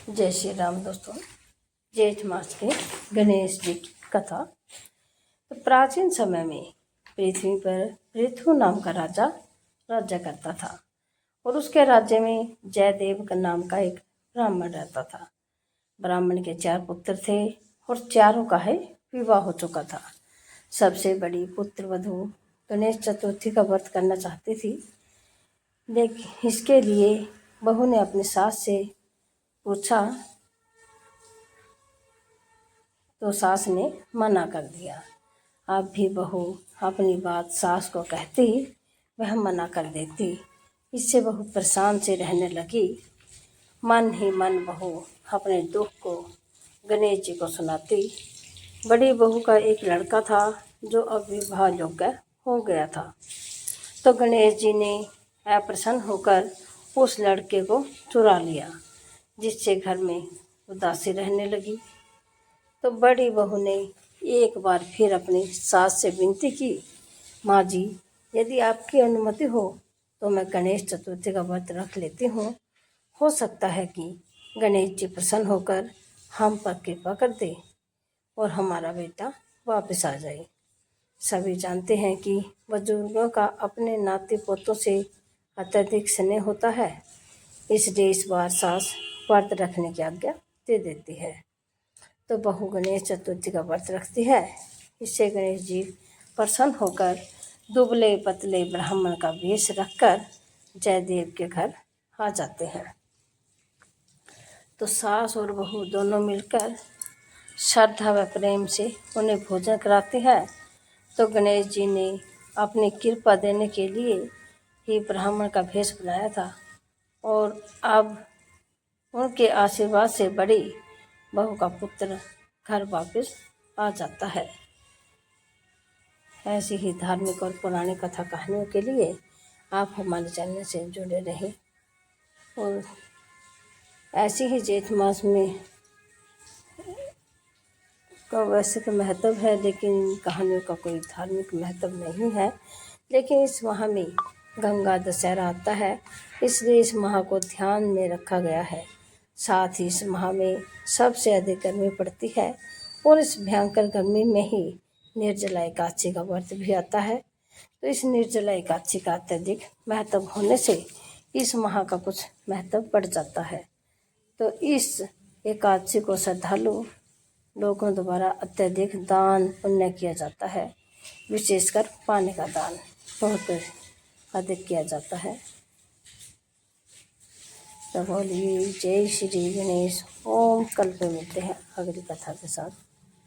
जय श्री राम दोस्तों। जेठ मास के गणेश जी की कथा। तो प्राचीन समय में पृथ्वी पर पृथु नाम का राजा राज्य करता था और उसके राज्य में जयदेव का नाम का एक ब्राह्मण रहता था। ब्राह्मण के 4 पुत्र थे और चारों का है विवाह हो चुका था। सबसे बड़ी पुत्र वधू गणेश चतुर्थी का व्रत करना चाहती थी, लेकिन इसके लिए बहू ने अपनी सास से पूछा तो सास ने मना कर दिया। अब भी बहू अपनी बात सास को कहती, वह मना कर देती। इससे बहू परेशान से रहने लगी। मन ही मन बहू अपने दुख को गणेश जी को सुनाती। बड़ी बहू का एक लड़का था जो अब विवाह योग्य हो गया था। तो गणेश जी ने अप्रसन्न होकर उस लड़के को चुरा लिया, जिससे घर में उदासी रहने लगी। तो बड़ी बहू ने एक बार फिर अपनी सास से विनती की, माँ जी, यदि आपकी अनुमति हो तो मैं गणेश चतुर्थी का व्रत रख लेती हूँ। हो सकता है कि गणेश जी प्रसन्न होकर हम पर कृपा कर दे और हमारा बेटा वापस आ जाए। सभी जानते हैं कि बुजुर्गों का अपने नाती पोतों से अत्यधिक स्नेह होता है, इसलिए इस बार सास व्रत रखने की आज्ञा दे देती है। तो बहू गणेश चतुर्थी का व्रत रखती है। इससे गणेश जी प्रसन्न होकर दुबले पतले ब्राह्मण का वेश रखकर जयदेव के घर आ जाते हैं। तो सास और बहू दोनों मिलकर श्रद्धा व प्रेम से उन्हें भोजन कराती है। तो गणेश जी ने अपनी कृपा देने के लिए ही ब्राह्मण का भेष बनाया था और अब उनके आशीर्वाद से बड़ी बहू का पुत्र घर वापस आ जाता है। ऐसी ही धार्मिक और पुरानी कथा कहानियों के लिए आप हमारे चैनल से जुड़े रहें। और ऐसी ही जेठ मास में का वैसे तो महत्व है, लेकिन इन कहानियों का कोई धार्मिक महत्व नहीं है। लेकिन इस माह में गंगा दशहरा आता है, इसलिए इस माह को ध्यान में रखा गया है। साथ ही इस माह में सबसे अधिक गर्मी पड़ती है और इस भयंकर गर्मी में ही निर्जला एकादशी का व्रत भी आता है। तो इस निर्जला एकादशी का अत्यधिक महत्व होने से इस माह का कुछ महत्व बढ़ जाता है। तो इस एकादशी को श्रद्धालु लोगों द्वारा अत्यधिक दान पुण्य किया जाता है, विशेषकर पानी का दान बहुत अधिक किया जाता है। तो बोलिए जय श्री गणेश। ओम। कल पे मिलते हैं अगली कथा के साथ।